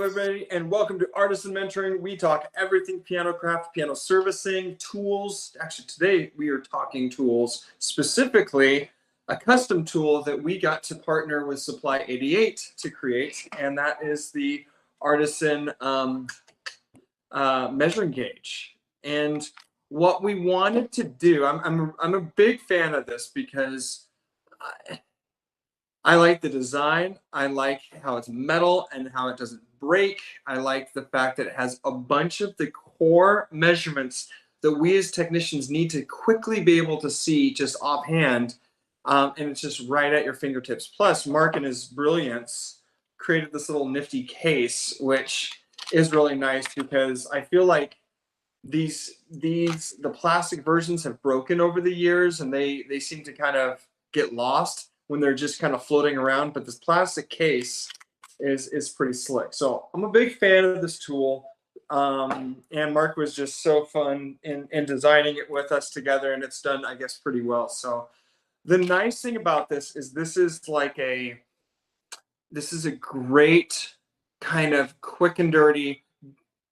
Hello, everybody, and welcome to Artisan Mentoring. We talk everything Pianocraft, piano servicing, tools. Actually, today we are talking tools, specifically a custom tool that we got to partner with Supply 88 to create, and that is the Artisan measuring gauge. And what we wanted to do, I'm a big fan of this because I like the design. I like how it's metal and how it doesn't break. I like the fact that it has a bunch of the core measurements that we as technicians need to quickly be able to see just offhand. And it's just right at your fingertips. Plus, Mark in his brilliance created this little nifty case, which is really nice because I feel like the plastic versions have broken over the years and they seem to kind of get lost when they're just kind of floating around, but this plastic case is pretty slick. So I'm a big fan of this tool. And Mark was just so fun in designing it with us together, and it's done, I guess, pretty well. So the nice thing about this is this is a great kind of quick and dirty,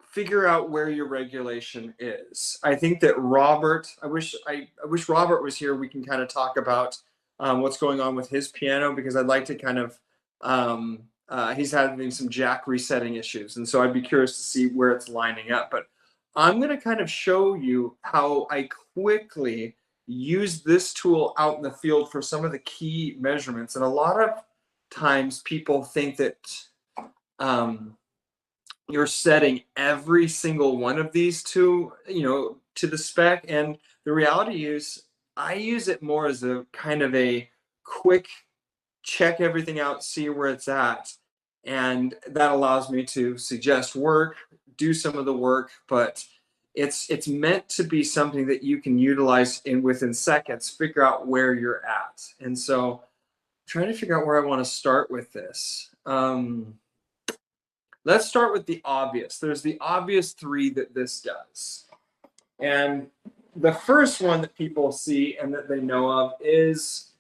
figure out where your regulation is. I think that Robert, I wish Robert was here. We can kind of talk about what's going on with his piano, because I'd like to kind of, he's having some jack resetting issues. And so I'd be curious to see where it's lining up. But I'm going to kind of show you how I quickly use this tool out in the field for some of the key measurements. And a lot of times people think that you're setting every single one of these to the spec. And the reality is, I use it more as a kind of a quick check everything out, see where it's at. And that allows me to suggest work, do some of the work, but it's meant to be something that you can utilize within seconds, figure out where you're at. And so I'm trying to figure out where I want to start with this. Let's start with the obvious. There's the obvious three that this does. And the first one that people see and that they know of is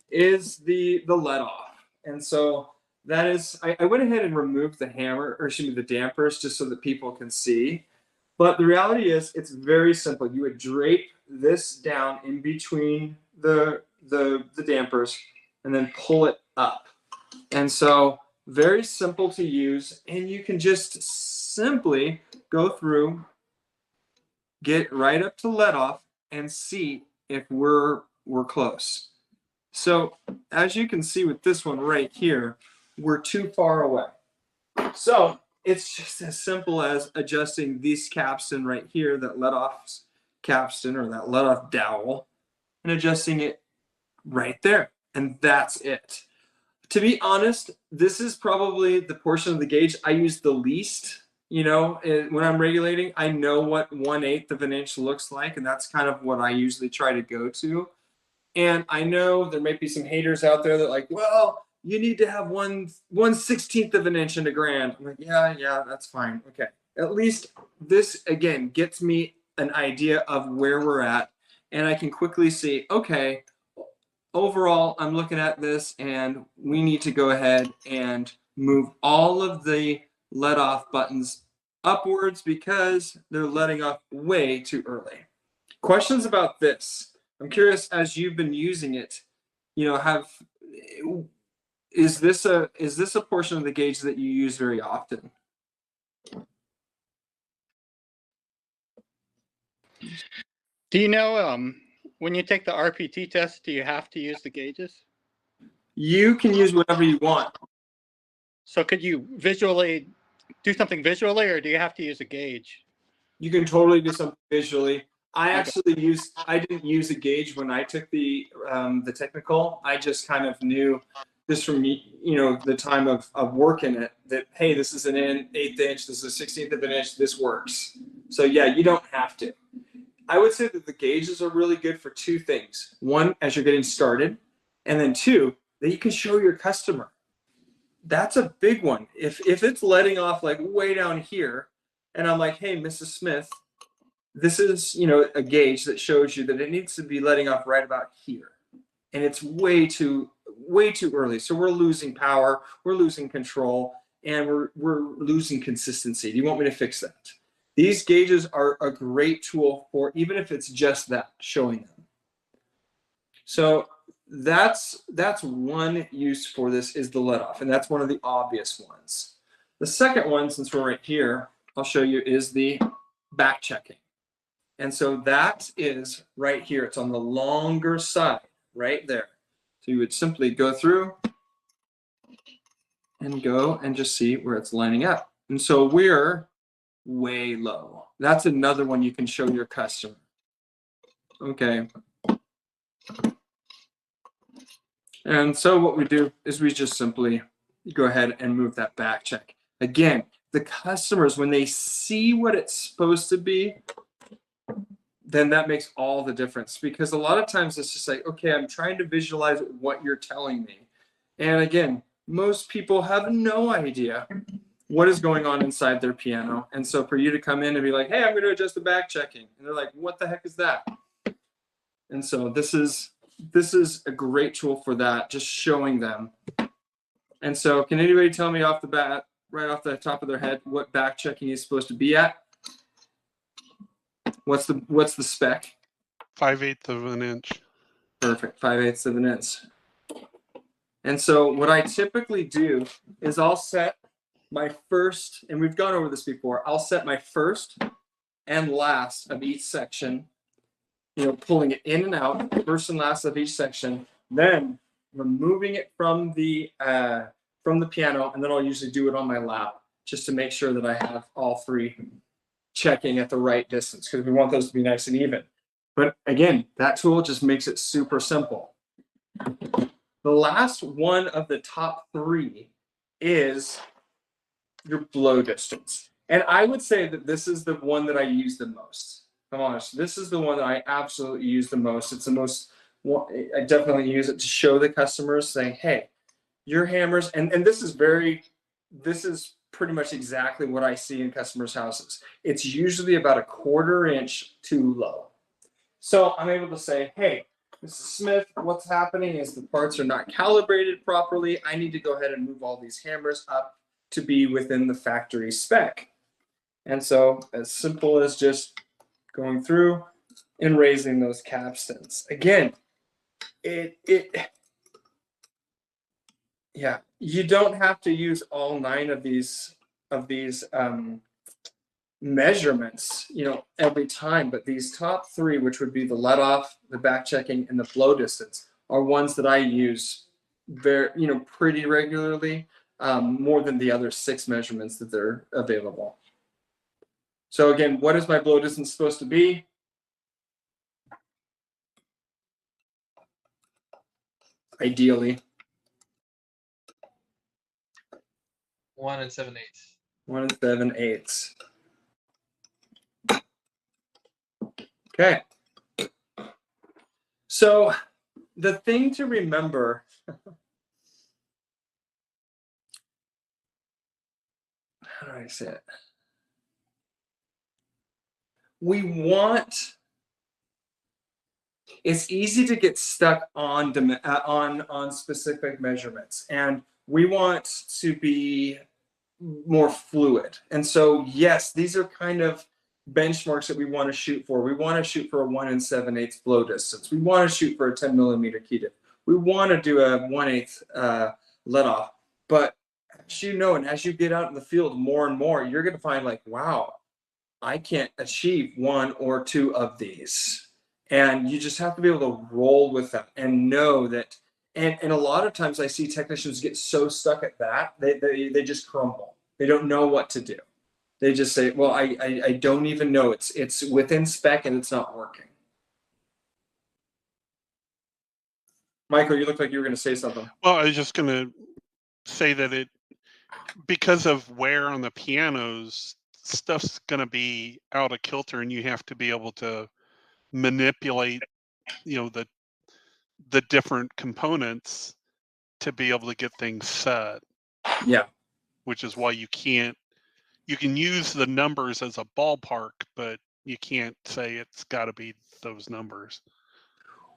the let off. And so that is, I went ahead and removed the hammer, or excuse me, the dampers, just so that people can see. But the reality is, it's very simple. You would drape this down in between the dampers and then pull it up. And so very simple to use, and you can just simply go through, get right up to let off, and see if we're close. So as you can see with this one right here, we're too far away. So it's just as simple as adjusting this capstan right here, that let off capstan or that let off dowel, and adjusting it right there. And that's it. To be honest, this is probably the portion of the gauge I use the least. When I'm regulating, I know what 1/8 of an inch looks like, and that's kind of what I usually try to go to. And I know there might be some haters out there that like, well, you need to have 1/16 of an inch in a grand. I'm like, yeah, that's fine. Okay. At least this, again, gets me an idea of where we're at, and I can quickly see, okay, overall, I'm looking at this, and we need to go ahead and move all of the let off buttons upwards because they're letting off way too early. Questions about this? I'm curious, as you've been using it, is this a portion of the gauge that you use very often? Do you know when you take the RPT test, do you have to use the gauges? You can use whatever you want. So could you visually do something visually, or do you have to use a gauge? You can totally do something visually. I didn't use a gauge when I took the technical. I just kind of knew this from the time of working it, that hey, this is an 1/8 inch, this is a 1/16 of an inch, this works. So yeah, you don't have to. I would say that the gauges are really good for two things. One, as you're getting started, and then two, that you can show your customer. That's a big one. If it's letting off like way down here, and I'm like, hey, Mrs. Smith, this is a gauge that shows you that it needs to be letting off right about here, and it's way too early. So we're losing power, we're losing control, and we're losing consistency. Do you want me to fix that? These gauges are a great tool for, even if it's just that, showing them. So that's one use for this, is the let off, and that's one of the obvious ones. The second one, since we're right here, I'll show you, is the back checking. And so that is right here. It's on the longer side, right there. So you would simply go through and go and just see where it's lining up. And so we're way low. That's another one you can show your customer. Okay. And so what we do is we just simply go ahead and move that back check. Again, the customers, when they see what it's supposed to be, then that makes all the difference, because a lot of times it's just like, okay, I'm trying to visualize what you're telling me. And again, most people have no idea what is going on inside their piano. And so for you to come in and be like, hey, I'm going to adjust the back checking. And they're like, what the heck is that? And so this is a great tool for that, just showing them. And so can anybody tell me off the bat, right off the top of their head, what back checking is supposed to be at? What's the spec? 5/8 of an inch. Perfect, 5/8 of an inch. And so what I typically do is I'll set my first, and we've gone over this before, I'll set my first and last of each section, you know, pulling it in and out, first and last of each section, then removing it from the piano, and then I'll usually do it on my lap just to make sure that I have all three checking at the right distance, because we want those to be nice and even. But again, that tool just makes it super simple. The last one of the top three is your blow distance. And I would say that this is the one that I use the most. I'm honest. This is the one that I absolutely use the most. It's the most, I definitely use it to show the customers, saying, hey, your hammers, and this is pretty much exactly what I see in customers' houses. It's usually about 1/4 inch too low. So I'm able to say, hey, Mrs. Smith, what's happening is the parts are not calibrated properly. I need to go ahead and move all these hammers up to be within the factory spec. And so as simple as just going through and raising those capstans. Again, yeah, you don't have to use all 9 of these measurements, you know, every time, but these top 3, which would be the let off, the back checking, and the blow distance, are ones that I use very, you know, pretty regularly, more than the other 6 measurements that they're available. So again, what is my blow distance supposed to be? Ideally 1 7/8. 1 7/8. Okay. So the thing to remember, how do I say it? It's easy to get stuck on specific measurements, and we want to be more fluid. And so, yes, these are kind of benchmarks that we want to shoot for. We want to shoot for a 1 7/8 blow distance. We want to shoot for a 10 millimeter key dip. We want to do a 1/8 let off. But as you know, and as you get out in the field more and more, you're going to find like, wow, I can't achieve 1 or 2 of these. And you just have to be able to roll with them and know that. And a lot of times I see technicians get so stuck at that, they just crumble. They don't know what to do. They just say, well, I don't even know. It's within spec and it's not working. Michael, you look like you were going to say something. Well, I was just going to say that because of wear on the pianos, stuff's going to be out of kilter, and you have to be able to manipulate, you know, the different components to be able to get things set. Yeah. Which is why you can use the numbers as a ballpark, but you can't say it's got to be those numbers.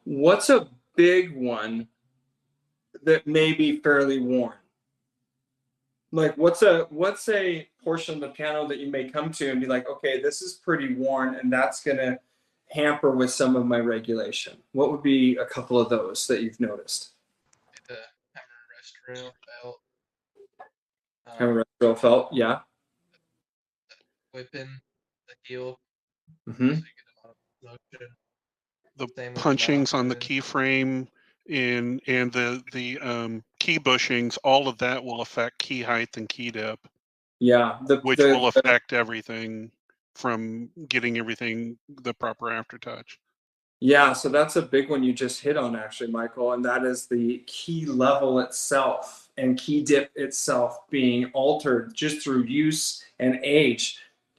What's a big one that may be fairly worn? Like what's a portion of the piano that you may come to and be like, okay, this is pretty worn, and that's gonna hamper with some of my regulation. What would be a couple of those that you've noticed? The hammer rest rail belt, Hammer rest felt, yeah. whipping the heel, Mm-hmm. so you get a lot of motion. The Same with the punchings on the mountain. keyframe and the key bushings, all of that will affect key height and key dip, Yeah, which will affect everything from getting everything the proper aftertouch. yeah, so that's a big one you just hit on, actually, Michael, and that is the key level itself and key dip itself being altered just through use and age.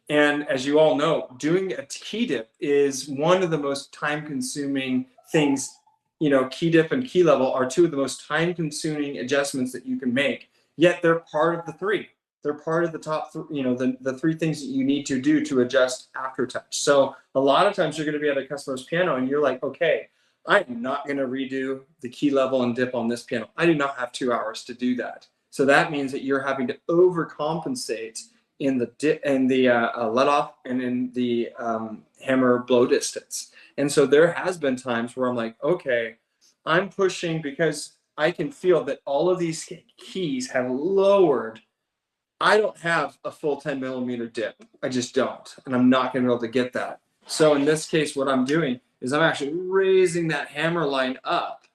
And as you all know, doing a key dip is one of the most time-consuming things. You know, key dip and key level are two of the most time-consuming adjustments that you can make. Yet they're part of the three. They're part of the top, the three things that you need to do to adjust aftertouch. So a lot of times you're going to be at a customer's piano and you're like, okay, I'm not going to redo the key level and dip on this piano. I do not have 2 hours to do that. So that means that you're having to overcompensate in the dip and the let off and in the hammer blow distance. And so there has been times where I'm like, okay, I'm pushing because I can feel that all of these keys have lowered. I don't have a full 10 millimeter dip. I just don't. And I'm not going to be able to get that. So in this case, what I'm doing is I'm actually raising that hammer line up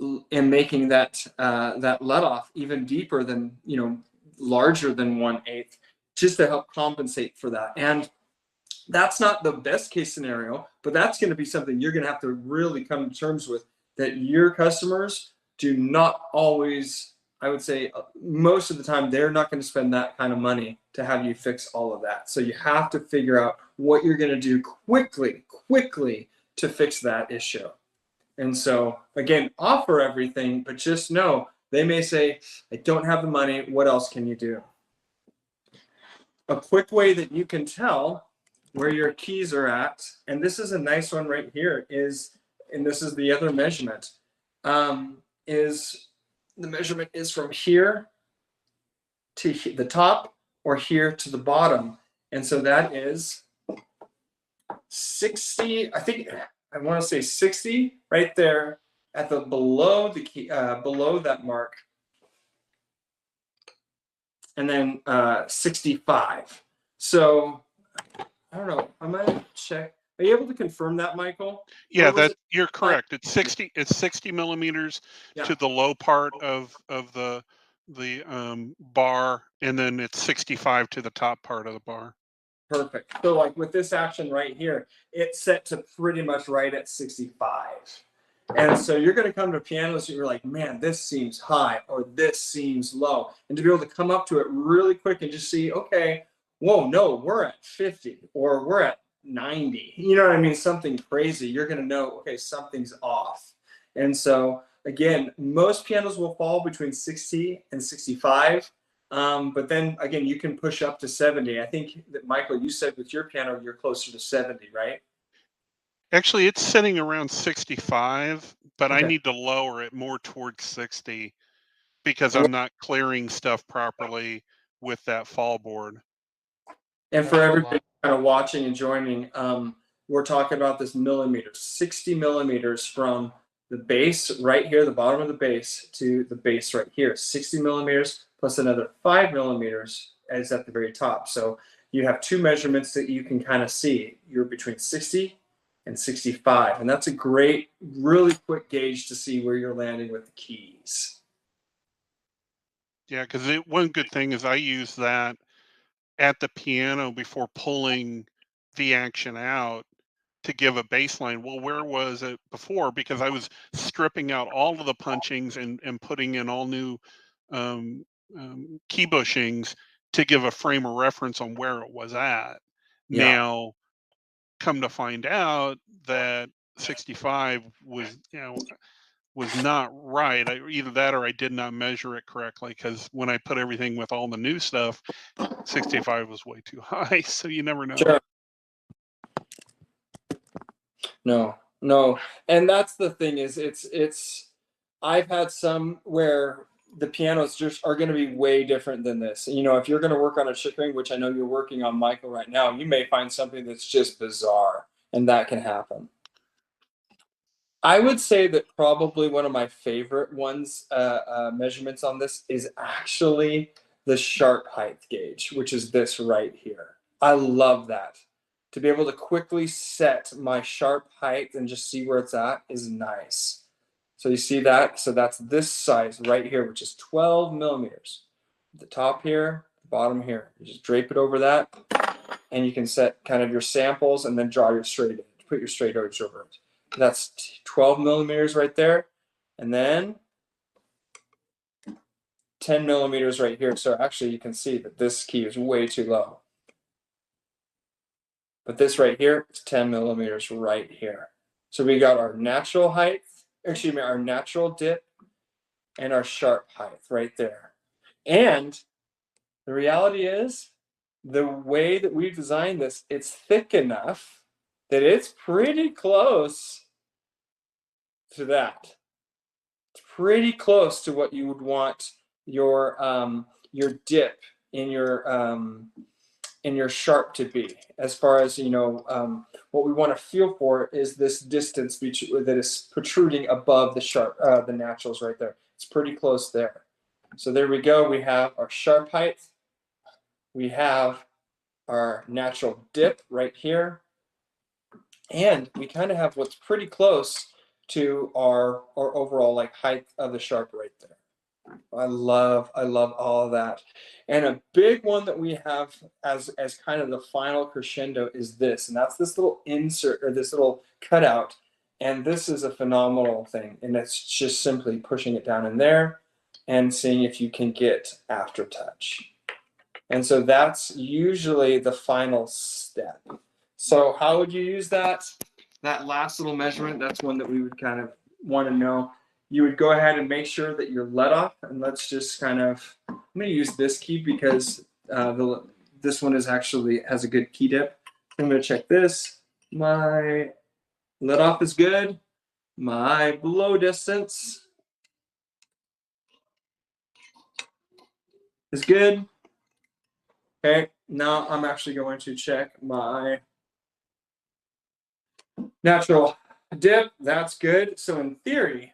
and making that that let off even deeper than, larger than 1/8, just to help compensate for that. And that's not the best case scenario, but that's going to be something you're going to have to really come to terms with, that your customers do not always, I would say most of the time, they're not going to spend that kind of money to have you fix all of that. So you have to figure out what you're going to do quickly to fix that issue. And so again, offer everything, but just know they may say, I don't have the money. What else can you do? A quick way that you can tell where your keys are at, and this is a nice one right here, and this is the other measurement, is the measurement is from here to the top or here to the bottom. And so that is 60, I think I want to say 60 right there at the below the key, below that mark. And then 65. So I don't know. I might check. Are you able to confirm that, Michael? Yeah, you're correct. It's 60 millimeters to the low part of the bar, and then it's 65 to the top part of the bar. Perfect. So like with this action right here, it's set to pretty much right at 65. And so you're going to come to pianos and you're like, man, this seems high or this seems low. And to be able to come up to it really quick and just see, okay, whoa, no, we're at 50 or we're at 90. You know what I mean? Something crazy. You're going to know, okay, something's off. And so again, most pianos will fall between 60 and 65. But then again, you can push up to 70. I think that Michael, you said with your piano, you're closer to 70, right? Actually, it's sitting around 65, but Okay. I need to lower it more towards 60 because I'm not clearing stuff properly with that fall board. And for everybody kind of watching and joining, we're talking about this millimeters, 60 millimeters from the base right here, the bottom of the base, to the base right here. 60 millimeters plus another 5 millimeters is at the very top. So you have two measurements that you can kind of see. You're between 60 and 65. And that's a great, really quick gauge to see where you're landing with the keys. Yeah, because one good thing is I use that at the piano before pulling the action out to give a baseline. Well, where was it before? Because I was stripping out all of the punchings and putting in all new key bushings to give a frame of reference on where it was at. Yeah. Now, come to find out that 65 was, was not right. Either that or I did not measure it correctly, because when I put everything with all the new stuff, 65 was way too high. So you never know. Sure. No. And that's the thing is it's I've had some where the pianos just are going to be way different than this. You know, if you're going to work on a chickering, which I know you're working on, Michael, right now, you may find something that's just bizarre, and that can happen. I would say that probably one of my favorite ones, measurements on this is actually the sharp height gauge, which is this right here. I love that. To be able to quickly set my sharp height and just see where it's at is nice. So you see that? So that's this size right here, which is 12 millimeters. The top here, the bottom here. You just drape it over that, and you can set kind of your samples and then draw your straight edge. Put your straight edge over it. That's 12 millimeters right there. And then 10 millimeters right here. So actually you can see that this key is way too low. But this right here is 10 millimeters right here. So we got our natural height, excuse me, our natural dip and our sharp height right there. And the reality is, the way that we've designed this, it's thick enough that it's pretty close to that. It's pretty close to what you would want your dip in your sharp to be. As far as, you know, what we want to feel for is this distance that is protruding above the sharp, the naturals right there. It's pretty close there. So there we go. We have our sharp height. We have our natural dip right here. And we kind of have what's pretty close to our overall like height of the sharp right there. I love all of that. And a big one that we have as kind of the final crescendo is this, and that's this little insert or this little cutout. And this is a phenomenal thing. And it's just simply pushing it down in there and seeing if you can get aftertouch. And so that's usually the final step. So how would you use that? That last little measurement, that's one that we would kind of want to know. You would go ahead and make sure that you're let off, and let's just kind of, I'm going to use this key because this one is actually has a good key dip. I'm going to check this. My let off is good. My blow distance is good. Okay, now I'm actually going to check my natural dip. That's good. So in theory,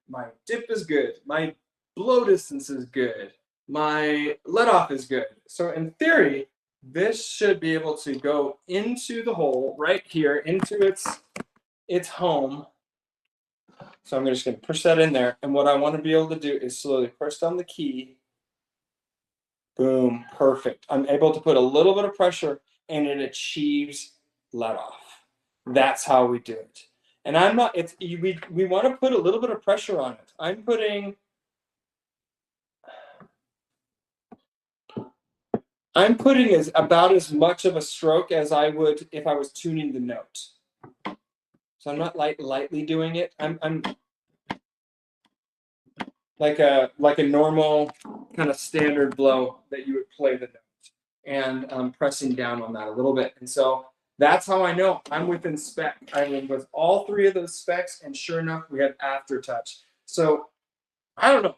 my dip is good. My blow distance is good. My let off is good. So in theory, this should be able to go into the hole right here, into its home. So I'm just going to push that in there. And what I want to be able to do is slowly press down the key. Boom, perfect. I'm able to put a little bit of pressure and it achieves let off. That's how we do it. And I'm not, we want to put a little bit of pressure on it. I'm putting about as much of a stroke as I would if I was tuning the note. So I'm not lightly doing it. I'm like a normal kind of standard blow that you would play the note, and I'm pressing down on that a little bit. And so that's how I know I'm within spec. I'm in with all three of those specs, and sure enough, we have aftertouch. So I don't know.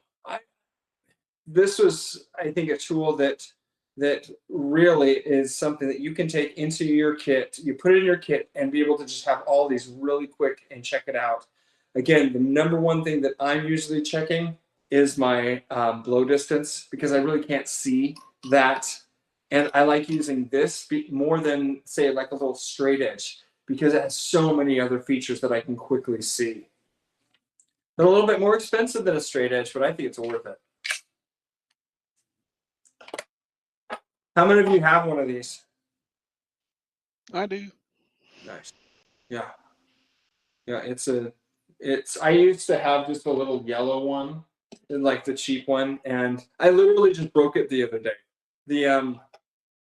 This was, I think, a tool that really is something that you can take into your kit. You put it in your kit and be able to just have all these really quick and check it out. Again, the number one thing that I'm usually checking is my blow distance, because I really can't see that. And I like using this more than, say, like a little straight edge, because it has so many other features that I can quickly see. They're a little bit more expensive than a straight edge, but I think it's worth it. How many of you have one of these? I do. Nice. Yeah. Yeah, I used to have just a little yellow one, like the cheap one, and I literally just broke it the other day.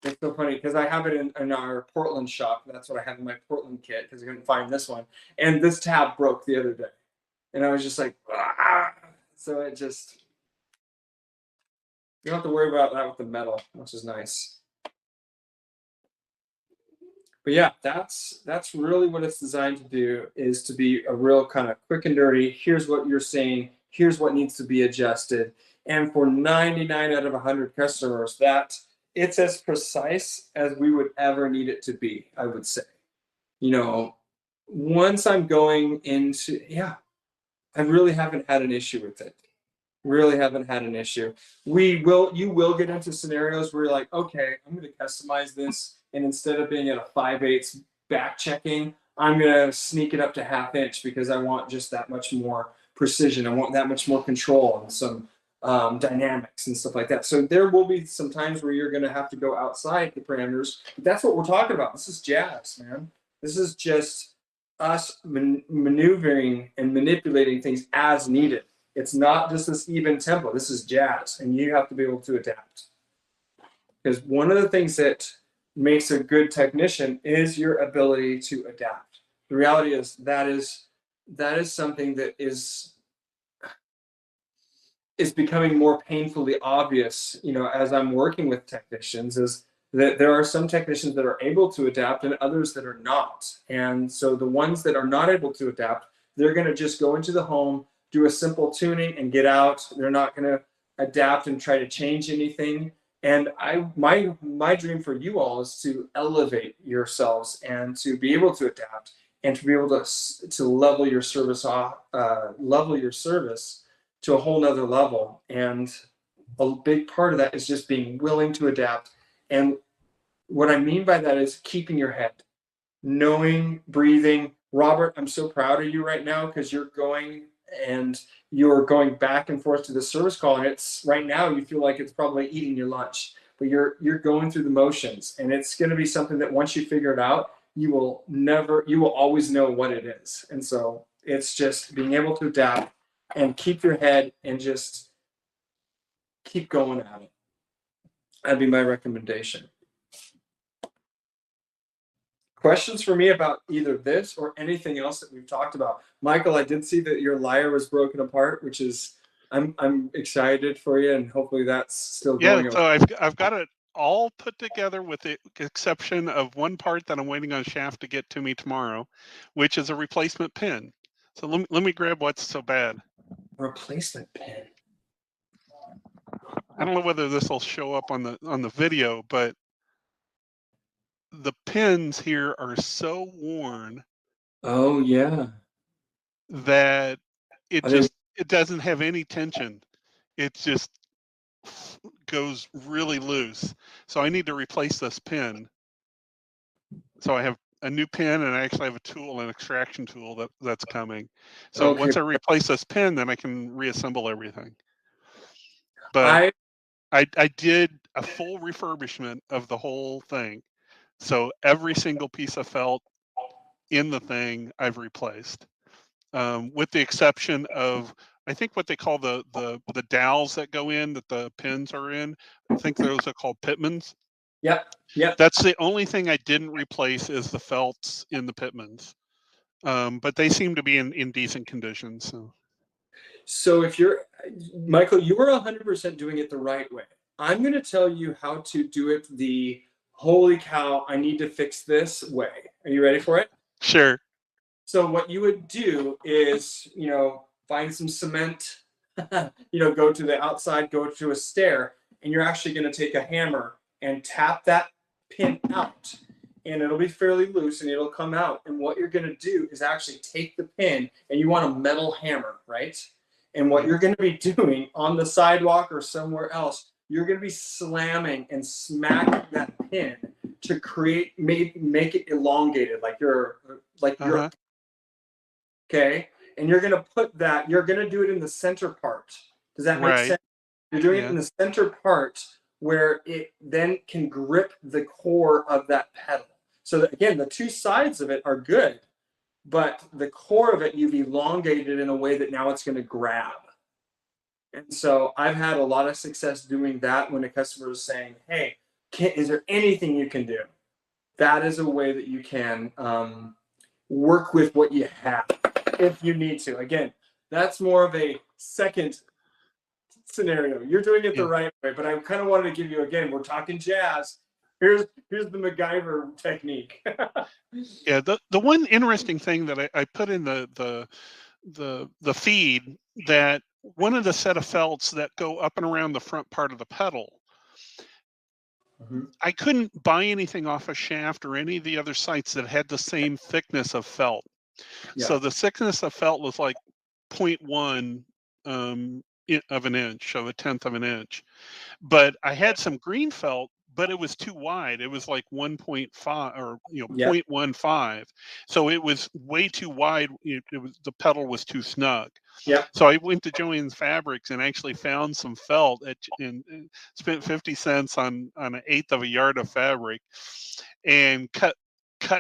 It's so funny because I have it in our Portland shop. That's what I have in my Portland kit because I couldn't find this one. And this tab broke the other day. And I was just like, ah! So it just, you don't have to worry about that with the metal, which is nice. But yeah, that's really what it's designed to do, is to be a real kind of quick and dirty. Here's what you're seeing. here's what needs to be adjusted. And for 99 out of 100 customers, that it's as precise as we would ever need it to be, I would say. You know, once I'm going into, yeah, I really haven't had an issue with it. Really haven't had an issue. You will get into scenarios where you're like, okay, I'm going to customize this, and instead of being at a 5/8 back checking, I'm going to sneak it up to 1/2 inch because I want just that much more precision. I want that much more control and some dynamics and stuff like that. So there will be some times where you're going to have to go outside the parameters. But that's what we're talking about. This is jazz, man. This is just us maneuvering and manipulating things as needed. It's not just this even tempo. This is jazz, and you have to be able to adapt. Because one of the things that makes a good technician is your ability to adapt. The reality is that is something that is becoming more painfully obvious, you know, as I'm working with technicians, is that there are some technicians that are able to adapt and others that are not. And so the ones that are not able to adapt, they're going to just go into the home, do a simple tuning and get out. They're not going to adapt and try to change anything. And my dream for you all is to elevate yourselves and to be able to adapt and to be able to level your service off, level your service to a whole nother level. And a big part of that is just being willing to adapt. And what I mean by that is keeping your head, knowing, breathing. Robert, I'm so proud of you right now because you're going back and forth to the service call, and it's right now you feel like it's probably eating your lunch, but you're going through the motions, and it's going to be something that once you figure it out, you will always know what it is. And so it's just being able to adapt and keep your head and just keep going at it. That'd be my recommendation. Questions for me about either this or anything else that we've talked about? Michael, I did see that your lyre was broken apart, which is, I'm excited for you, and hopefully that's still going. Yeah, so I've got it all put together with the exception of one part that I'm waiting on Shaft to get to me tomorrow, which is a replacement pin. So let me grab what's so bad. Replacement pin. I don't know whether this will show up on the video, but the pins here are so worn Oh yeah. that it I didn't- doesn't have any tension. It just goes really loose. So I need to replace this pin. So I have a new pin, and I actually have a tool, an extraction tool that's coming. So Okay. once I replace this pin, then I can reassemble everything. But I did a full refurbishment of the whole thing. So every single piece of felt in the thing I've replaced, with the exception of, I think, what they call the dowels that go in, that the pins are in. I think those are called pitmans. Yep. That's the only thing I didn't replace, is the felts in the pitmans. But they seem to be in decent condition. So if you're, Michael, you are 100% doing it the right way. I'm going to tell you how to do it the holy cow, I need to fix this way. Are you ready for it? Sure. So what you would do is, find some cement, go to the outside, go to a stair, and you're actually going to take a hammer and tap that pin out, and it'll be fairly loose and it'll come out. And what you're going to do is actually take the pin, and you want a metal hammer, right? And what you're going to be doing on the sidewalk or somewhere else, you're going to be slamming and smacking that pin to make it elongated, like you're okay. And you're going to do it in the center part. Does that make sense? You're doing it in the center part where it then can grip the core of that pedal. So that, again, the two sides of it are good, but the core of it, you've elongated in a way that now it's going to grab. And so I've had a lot of success doing that when a customer is saying, hey, is there anything you can do? That is a way that you can work with what you have if you need to. Again, that's more of a second scenario. You're doing it the right way, but I kind of wanted to give you, again, we're talking jazz. Here's the MacGyver technique. Yeah, the one interesting thing that I put in the feed that one of the set of felts that go up and around the front part of the pedal. Mhm. I couldn't buy anything off of Shaft or any of the other sites that had the same thickness of felt. Yeah. So the thickness of felt was like 0.1 of an inch, so 1/10 of an inch. But I had some green felt, but it was too wide. It was like 1.5 or Yeah. 0.15. So it was way too wide. The pedal was too snug. Yeah. So I went to Joann's Fabrics and actually found some felt and spent 50 cents on an eighth of a yard of fabric and cut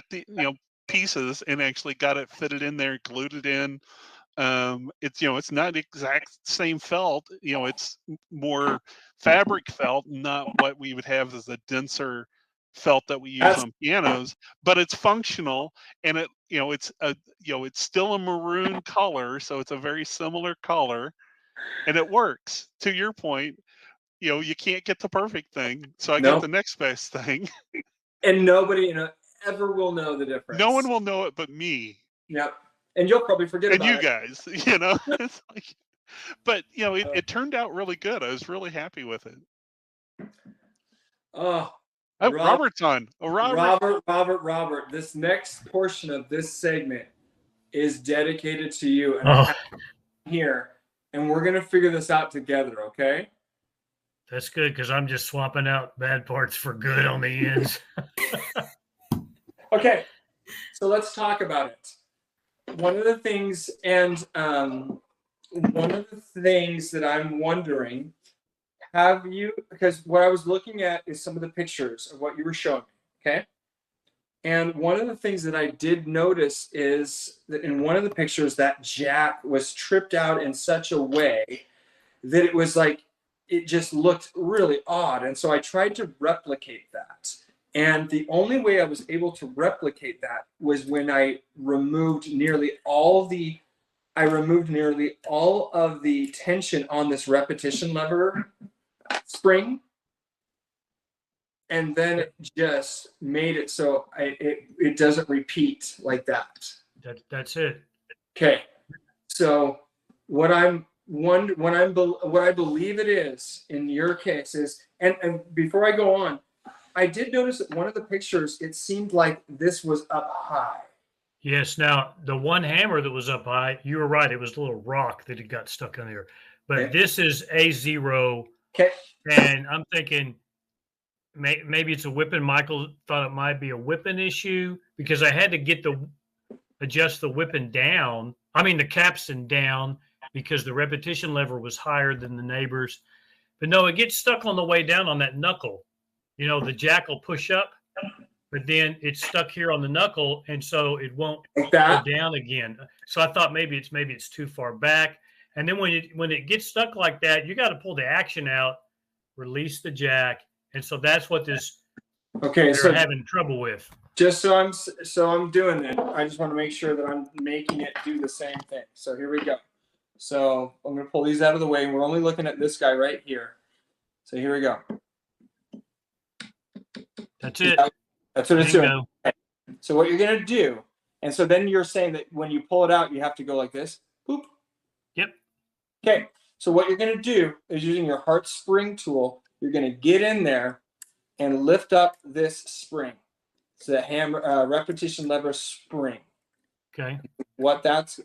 the pieces and actually got it fitted in there, glued it in. It's not exact same felt. It's more fabric felt, not what we would have as a denser felt that we use on pianos, but it's functional, and it's still a maroon color, so it's a very similar color, and it works. To your point, you can't get the perfect thing, so I got the next best thing. And nobody ever will know the difference. No one will know it but me. Yep. And you'll probably forget and about you it. guys. It's like, but it turned out really good. I was really happy with it. Oh, Robert's on. Oh, Robert, this next portion of this segment is dedicated to you, and I have you here, and we're gonna figure this out together, okay? That's good, because I'm just swapping out bad parts for good on the ends. Okay, so let's talk about it. One of the things, and one of the things that I'm wondering, because what I was looking at is some of the pictures of what you were showing me, okay? And one of the things that I did notice is that in one of the pictures, that jack was tripped out in such a way that it was like, it just looked really odd. And so I tried to replicate that. And the only way I was able to replicate that was when I removed nearly all of the tension on this repetition lever spring, and then it just made it so it doesn't repeat like that. That's it. Okay, so what I believe it is in your case is, and before I go on, I did notice that one of the pictures, it seemed like this was up high. Yes. Now, the one hammer that was up high, you were right. It was a little rock that had got stuck in there. But this is A0. Okay. And I'm thinking maybe it's a whipping. Michael thought it might be a whipping issue, because I had to adjust the whipping down. I mean, the capstan down, because the repetition lever was higher than the neighbors. But no, it gets stuck on the way down on that knuckle. The jack will push up, but then it's stuck here on the knuckle, and so it won't go down again. So I thought maybe it's too far back. And then when it gets stuck like that, you got to pull the action out, release the jack, and so that's what they're having trouble with. Just so I'm doing it. I just want to make sure that I'm making it do the same thing. So here we go. So I'm going to pull these out of the way. We're only looking at this guy right here. So here we go. That's it. That's what it's doing. Okay. So what you're going to do, and so then you're saying that when you pull it out, you have to go like this. Boop. Yep. Okay. So what you're going to do is, using your heart spring tool, you're going to get in there and lift up this spring. It's the hammer repetition lever spring. Okay.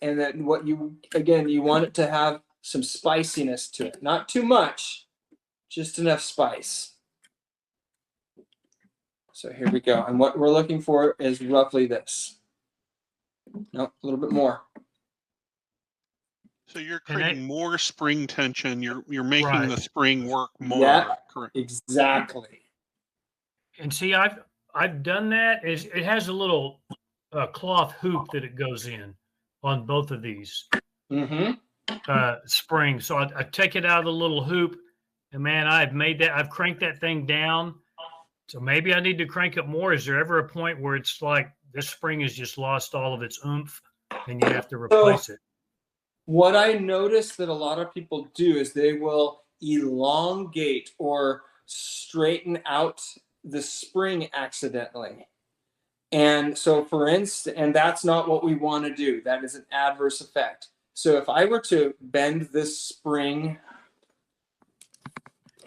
And then you want it to have some spiciness to it. Not too much, just enough spice. So here we go. And what we're looking for is roughly this. No, a little bit more. So you're creating more spring tension. You're making the spring work more. Yeah, correct. Exactly. And see, I've done that. It has a little cloth hoop that it goes in on both of these springs. So I take it out of the little hoop, and man, I've cranked that thing down. So maybe I need to crank it more. Is there ever a point where it's like this spring has just lost all of its oomph and you have to replace it? What I notice that a lot of people do is they will elongate or straighten out the spring accidentally. And so, for instance, and that's not what we want to do. That is an adverse effect. So if I were to bend this spring,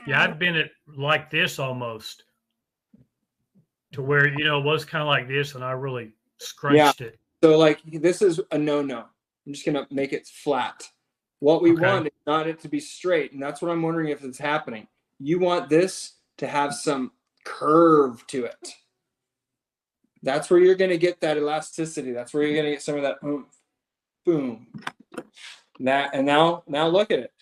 Yeah, I've been it like this almost to where, you know, it was kind of like this and I really scrunched it. so like this is a no-no. I'm just gonna make it flat. What we Okay. want is not it to be straight, and that's what I'm wondering if it's happening. You want this to have some curve to it. That's where you're gonna get that elasticity. That's where you're gonna get some of that oomph. Boom. That, and now look at it.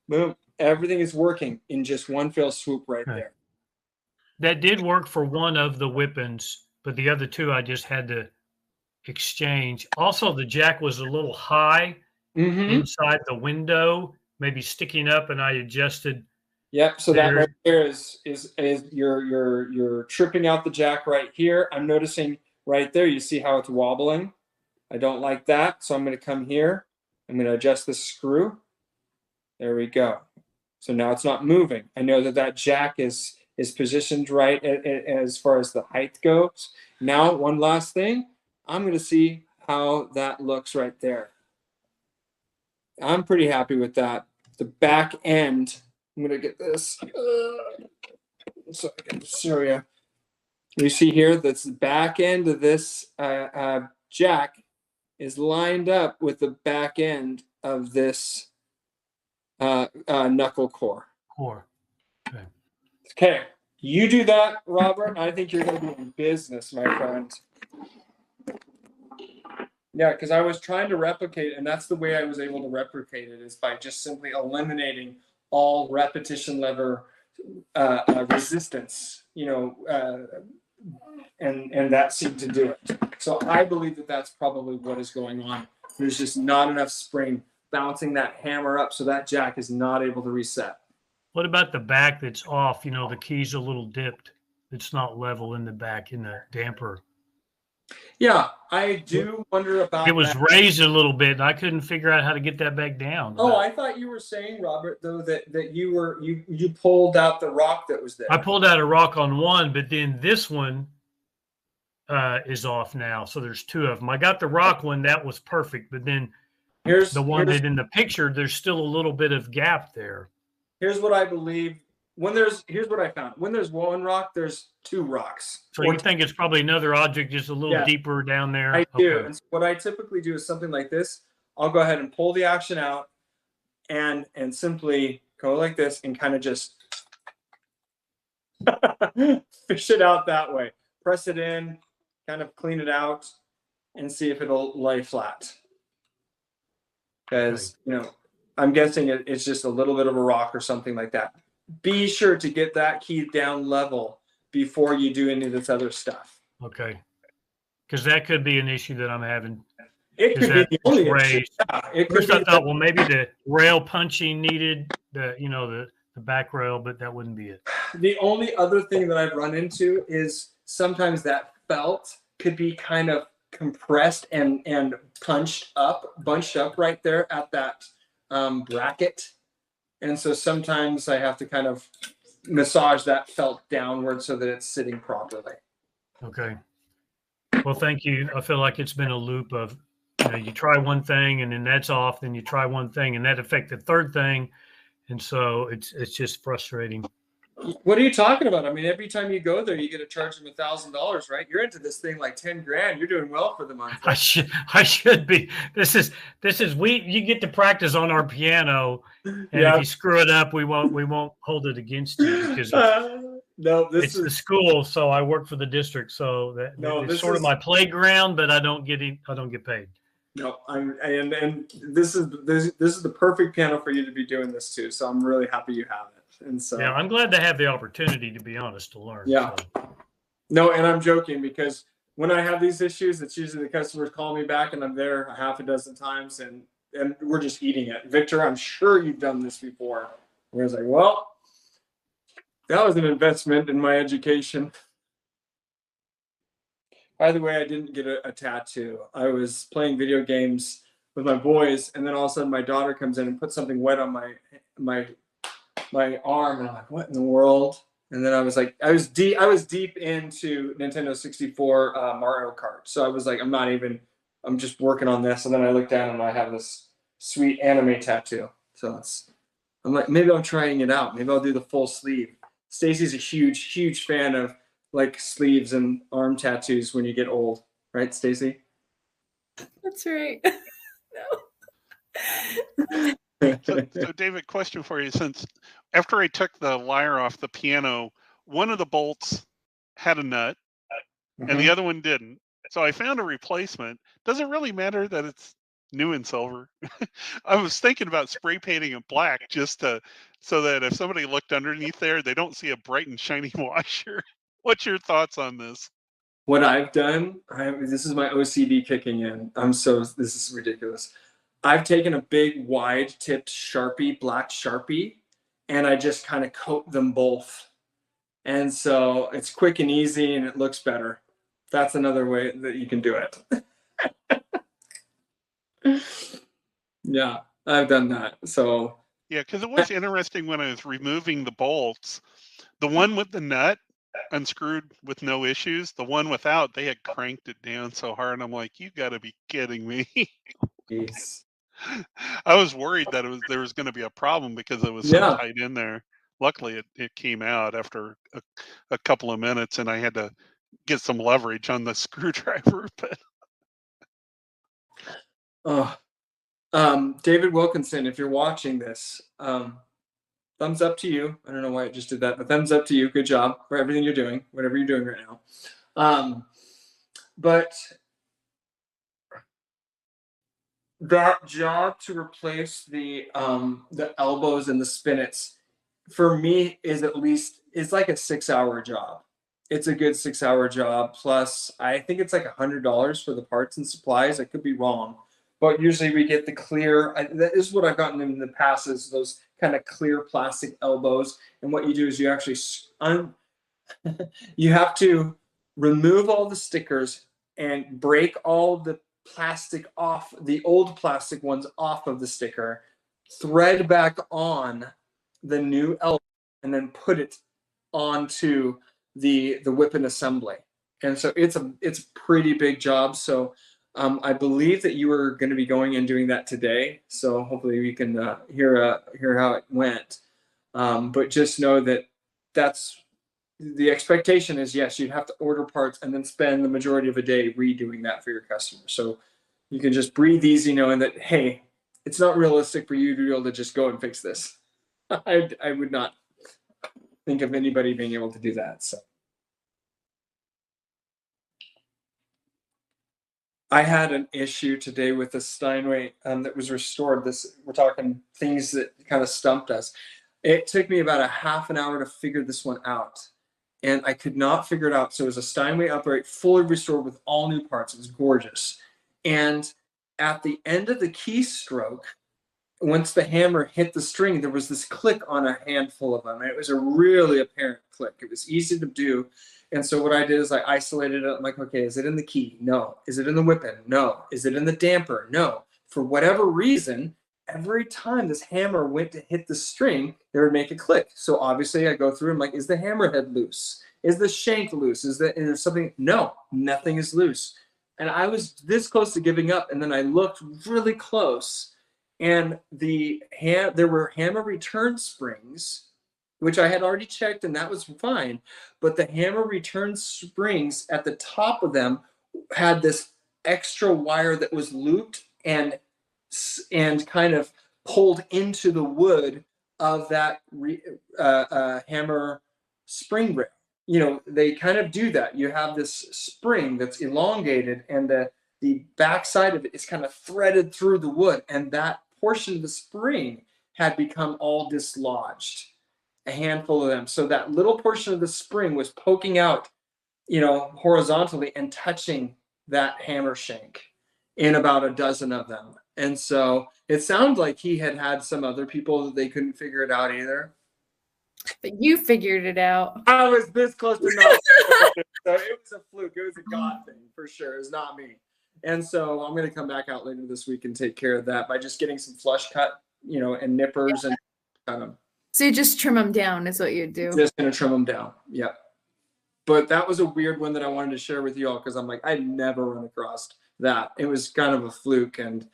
Boom. Everything is working in just one fell swoop right Okay. there. That did work for one of the whippings, but the other two I just had to exchange. Also, the jack was a little high Mm-hmm. inside the window, maybe sticking up, and I adjusted. Yep. So that There. right there is you're tripping out the jack right here. I'm noticing right there. You see how it's wobbling. I don't like that, so I'm going to come here. I'm going to adjust the screw. There we go. So now it's not moving. I know that that jack is positioned right as far as the height goes. Now, one last thing. I'm going to see how that looks right there. I'm pretty happy with that. The back end, I'm going to get this so I can show you. You see here, that's the back end of this jack is lined up with the back end of this knuckle core. Okay. Okay, you do that, Robert. I think you're going to be in business, my friend. Yeah, because I was trying to replicate, and that's the way I was able to replicate it, is by just simply eliminating all repetition lever resistance, you know, and that seemed to do it. So I believe that that's probably what is going on. There's just not enough spring bouncing that hammer up, so that jack is not able to reset. What about the back that's off? You know, the key's a little dipped. It's not level in the back in the damper. Yeah, I do wonder about It was that. raised a little bit, and I couldn't figure out how to get that back down. Oh, I thought you were saying, Robert, though, that you pulled out the rock that was there. I pulled out a rock on one, but then this one is off now. So there's two of them. I got the rock one, that was perfect, but then Here's the one that in the picture, there's still a little bit of gap there. Here's what I believe. Here's what I found. When there's one rock, there's two rocks. So you think it's probably another object just a little deeper down there? I do. Okay. And so what I typically do is something like this. I'll go ahead and pull the action out and simply go like this and kind of just fish it out that way. Press it in, kind of clean it out, and see if it'll lay flat. Because, you know, I'm guessing it's just a little bit of a rock or something like that. Be sure to get that key down level before you do any of this other stuff. Okay. Because that could be an issue that I'm having. It could be the only issue. Yeah, it could First I be thought, well, maybe the rail punching needed the back rail, but that wouldn't be it. The only other thing that I've run into is sometimes that felt could be kind of compressed and bunched up right there at that bracket. And so sometimes I have to kind of massage that felt downward so that it's sitting properly. Okay. Well, thank you. I feel like it's been a loop of, you try one thing and then that's off, then you try one thing and that affects the third thing. And so it's just frustrating. What are you talking about? I mean, every time you go there, you get to charge them $1,000, right? You're into this thing like 10 grand. You're doing well for the month. I should be. This is you get to practice on our piano, and if you screw it up, we won't hold it against you because it's the school. So I work for the district, so it's sort of my playground, but I don't get paid. No, and this is the perfect piano for you to be doing this too. So I'm really happy you have it. And so yeah, I'm glad to have the opportunity, to be honest, to learn. Yeah. So. No, and I'm joking because when I have these issues, it's usually the customers call me back and I'm there a half a dozen times and we're just eating it. Victor, I'm sure you've done this before. Where I was like, well, that was an investment in my education. By the way, I didn't get a tattoo. I was playing video games with my boys, and then all of a sudden my daughter comes in and puts something wet on my arm, and I'm like, what in the world? And then I was like, I was deep into Nintendo 64 Mario Kart. So I was like, I'm not even I'm just working on this, and then I look down and I have this sweet anime tattoo. So I'm like, maybe I'm trying it out. Maybe I'll do the full sleeve. Stacy's a huge fan of like sleeves and arm tattoos when you get old, right, Stacy? That's right. So David, question for you. Since after I took the lyre off the piano, one of the bolts had a nut and the other one didn't. So I found a replacement. Does it really matter that it's new and silver? I was thinking about spray painting it black so that if somebody looked underneath there, they don't see a bright and shiny washer. What's your thoughts on this? What I've done, this is my OCD kicking in. This is ridiculous. I've taken a big wide tipped Sharpie, black Sharpie, and I just kind of coat them both. And so it's quick and easy and it looks better. That's another way that you can do it. Yeah, I've done that. So yeah, because it was interesting when I was removing the bolts. The one with the nut unscrewed with no issues. The one without, they had cranked it down so hard. I'm like, you got to be kidding me. Jeez. I was worried that there was going to be a problem because it was so tight in there. Luckily, it came out after a couple of minutes, and I had to get some leverage on the screwdriver. But David Wilkinson, if you're watching this, thumbs up to you. I don't know why it just did that, but thumbs up to you. Good job for everything you're doing, whatever you're doing right now. But that job to replace the elbows and the spinets for me is like a 6-hour job. It's a good 6-hour job. Plus, I think it's like $100 for the parts and supplies. I could be wrong, but usually we get the clear. That is what I've gotten in the past, is those kind of clear plastic elbows. And what you do is you actually you have to remove all the stickers and break all the plastic off, the old plastic ones off of the sticker, thread back on the new elbow, and then put it onto the whipping assembly. And so it's a pretty big job. So I believe that you were going to be going and doing that today. So hopefully we can hear how it went. But just know that that's the expectation is, yes, you'd have to order parts and then spend the majority of a day redoing that for your customer. So you can just breathe easy knowing that, hey, it's not realistic for you to be able to just go and fix this. I would not think of anybody being able to do that. So I had an issue today with a Steinway that was restored. We're talking things that kind of stumped us. It took me about a half an hour to figure this one out, and I could not figure it out. So it was a Steinway upright, fully restored with all new parts. It was gorgeous. And at the end of the keystroke, once the hammer hit the string, there was this click on a handful of them. And it was a really apparent click. It was easy to do. And so what I did is I isolated it. I'm like, okay, is it in the key? No. Is it in the whipping? No. Is it in the damper? No. For whatever reason, every time this hammer went to hit the string, it would make a click. So obviously I go through and I'm like, is the hammerhead is the shank loose? Is there something? No, nothing is loose. And I was this close to giving up. And then I looked really close, and there were hammer return springs, which I had already checked, and that was fine. But the hammer return springs at the top of them had this extra wire that was looped and kind of pulled into the wood of that hammer spring rail. You know, they kind of do that. You have this spring that's elongated, and the backside of it is kind of threaded through the wood, and that portion of the spring had become all dislodged, a handful of them. So that little portion of the spring was poking out, you know, horizontally and touching that hammer shank in about a dozen of them. And so it sounded like he had some other people that they couldn't figure it out either. But you figured it out. I was this close to not. So it was a fluke. It was a God thing for sure. It's not me. And so I'm going to come back out later this week and take care of that by just getting some flush cut, you know, and nippers and kind of. So you just trim them down is what you do. Just going to trim them down. Yep. But that was a weird one that I wanted to share with you all, because I'm like, I never run across that. It was kind of a fluke, and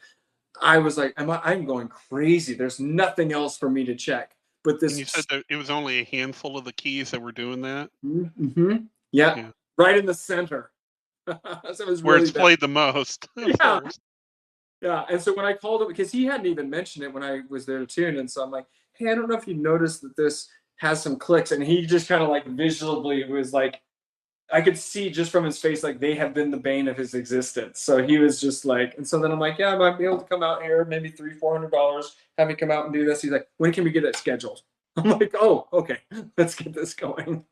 I was like, I'm going crazy. There's nothing else for me to check. But this. And you said that it was only a handful of the keys that were doing that. Mm-hmm. Yeah, Yeah. right in the center. So it was Where really it's bad. played the most. Of Yeah. course. Yeah, and so when I called him, because he hadn't even mentioned it when I was there to tune, and so I'm like, hey, I don't know if you noticed that this has some clicks, and he just kind of like visually was like, I could see just from his face, like they have been the bane of his existence. So he was just like, and so then I'm like, yeah, I might be able to come out here, maybe $300-400, have me come out and do this. He's like, when can we get it scheduled? I'm like, oh, okay, let's get this going.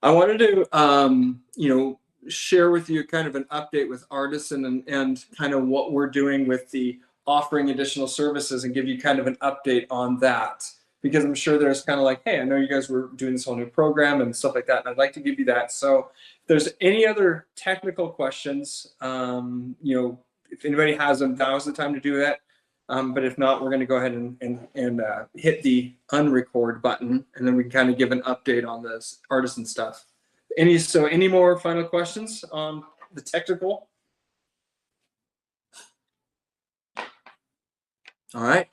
I wanted to, share with you kind of an update with Artisan and kind of what we're doing with the offering additional services and give you kind of an update on that. Because I'm sure there's kind of like, hey, I know you guys were doing this whole new program and stuff like that, and I'd like to give you that. So if there's any other technical questions, if anybody has them, now's the time to do that. But if not, we're going to go ahead and hit the unrecord button, and then we can kind of give an update on this Artisan stuff. Any more final questions on the technical? All right.